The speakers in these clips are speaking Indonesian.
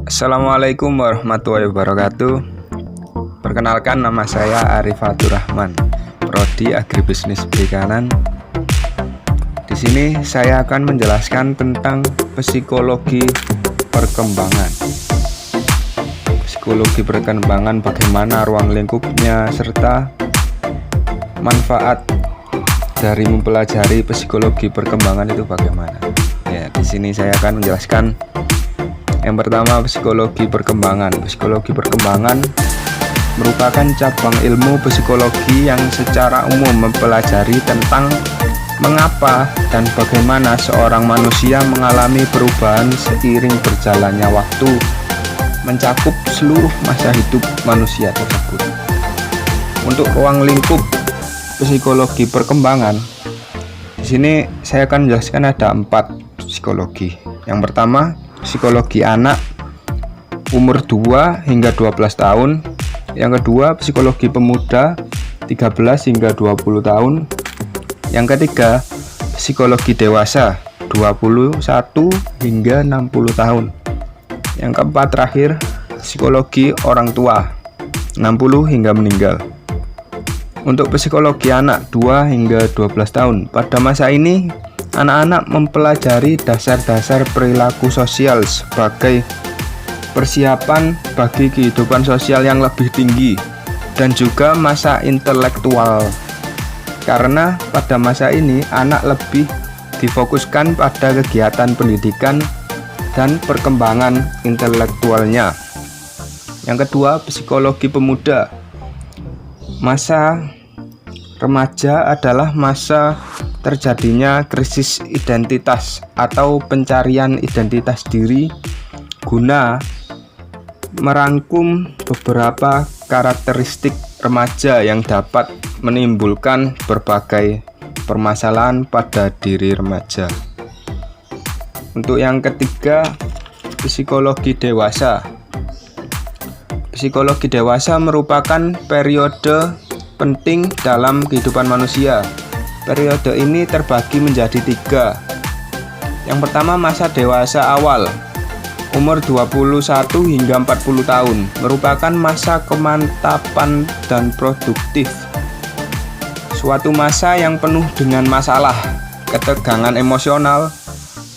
Assalamualaikum warahmatullahi wabarakatuh. Perkenalkan, nama saya Arif Rahman, Prodi Agribisnis Perikanan. Di sini saya akan menjelaskan tentang psikologi perkembangan. Psikologi perkembangan, bagaimana ruang lingkupnya, serta manfaat dari mempelajari psikologi perkembangan itu bagaimana. Ya, di sini saya akan menjelaskan. Yang pertama, psikologi perkembangan. Psikologi perkembangan merupakan cabang ilmu psikologi yang secara umum mempelajari tentang mengapa dan bagaimana seorang manusia mengalami perubahan seiring berjalannya waktu, mencakup seluruh masa hidup manusia tersebut. Untuk ruang lingkup psikologi perkembangan, di sini saya akan menjelaskan ada 4 psikologi. Yang pertama, psikologi anak umur 2 hingga 12 tahun. Yang kedua, psikologi pemuda 13 hingga 20 tahun. Yang ketiga, psikologi dewasa 21 hingga 60 tahun. Yang keempat terakhir, psikologi orang tua 60 hingga meninggal. Untuk psikologi anak 2 hingga 12 tahun, pada masa ini anak-anak mempelajari dasar-dasar perilaku sosial sebagai persiapan bagi kehidupan sosial yang lebih tinggi, dan juga masa intelektual, karena pada masa ini anak lebih difokuskan pada kegiatan pendidikan dan perkembangan intelektualnya. Yang kedua, psikologi pemuda. Masa remaja adalah masa terjadinya krisis identitas atau pencarian identitas diri guna merangkum beberapa karakteristik remaja yang dapat menimbulkan berbagai permasalahan pada diri remaja. Untuk yang ketiga, psikologi dewasa. Psikologi dewasa merupakan periode penting dalam kehidupan manusia. Periode ini terbagi menjadi 3. Yang pertama, masa dewasa awal, umur 21 hingga 40 tahun, merupakan masa kemantapan dan produktif. Suatu masa yang penuh dengan masalah, ketegangan emosional,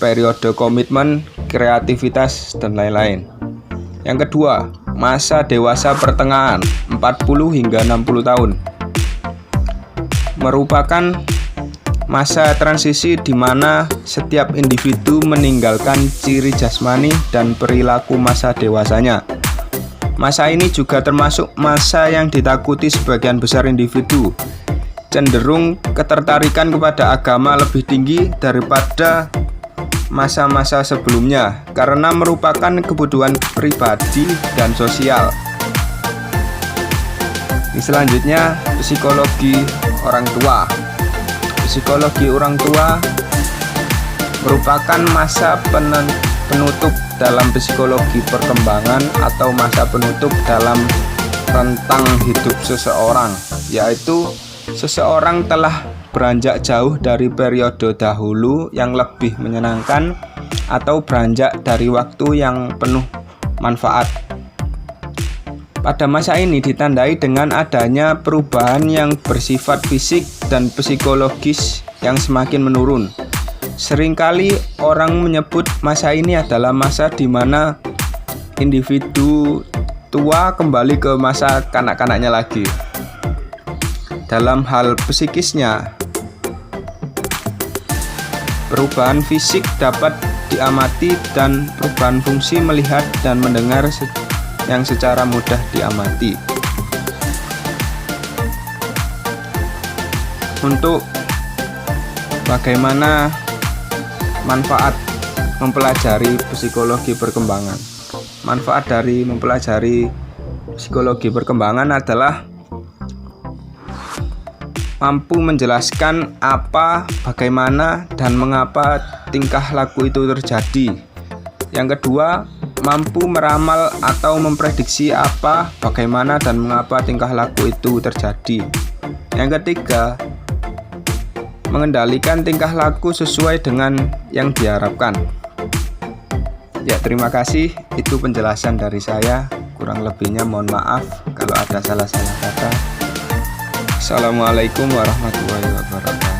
periode komitmen, kreativitas, dan lain-lain. Yang kedua, masa dewasa pertengahan, 40 hingga 60 tahun, merupakan masa transisi di mana setiap individu meninggalkan ciri jasmani dan perilaku masa dewasanya. Masa ini juga termasuk masa yang ditakuti sebagian besar individu, cenderung ketertarikan kepada agama lebih tinggi daripada masa-masa sebelumnya karena merupakan kebutuhan pribadi dan sosial. Selanjutnya, psikologi orang tua. Psikologi orang tua merupakan masa penutup dalam psikologi perkembangan atau masa penutup dalam rentang hidup seseorang, yaitu seseorang telah beranjak jauh dari periode dahulu yang lebih menyenangkan atau beranjak dari waktu yang penuh manfaat. Pada masa ini ditandai dengan adanya perubahan yang bersifat fisik dan psikologis yang semakin menurun. Seringkali orang menyebut masa ini adalah masa di mana individu tua kembali ke masa kanak-kanaknya lagi. Dalam hal psikisnya, perubahan fisik dapat diamati dan perubahan fungsi melihat dan mendengar yang secara mudah diamati. Untuk bagaimana manfaat mempelajari psikologi perkembangan. Manfaat dari mempelajari psikologi perkembangan adalah mampu menjelaskan apa, bagaimana, dan mengapa tingkah laku itu terjadi. Yang kedua, mampu meramal atau memprediksi apa, bagaimana, dan mengapa tingkah laku itu terjadi. Yang ketiga, mengendalikan tingkah laku sesuai dengan yang diharapkan. Ya, terima kasih. Itu penjelasan dari saya. Kurang lebihnya mohon maaf kalau ada salah-salah kata. Assalamualaikum warahmatullahi wabarakatuh.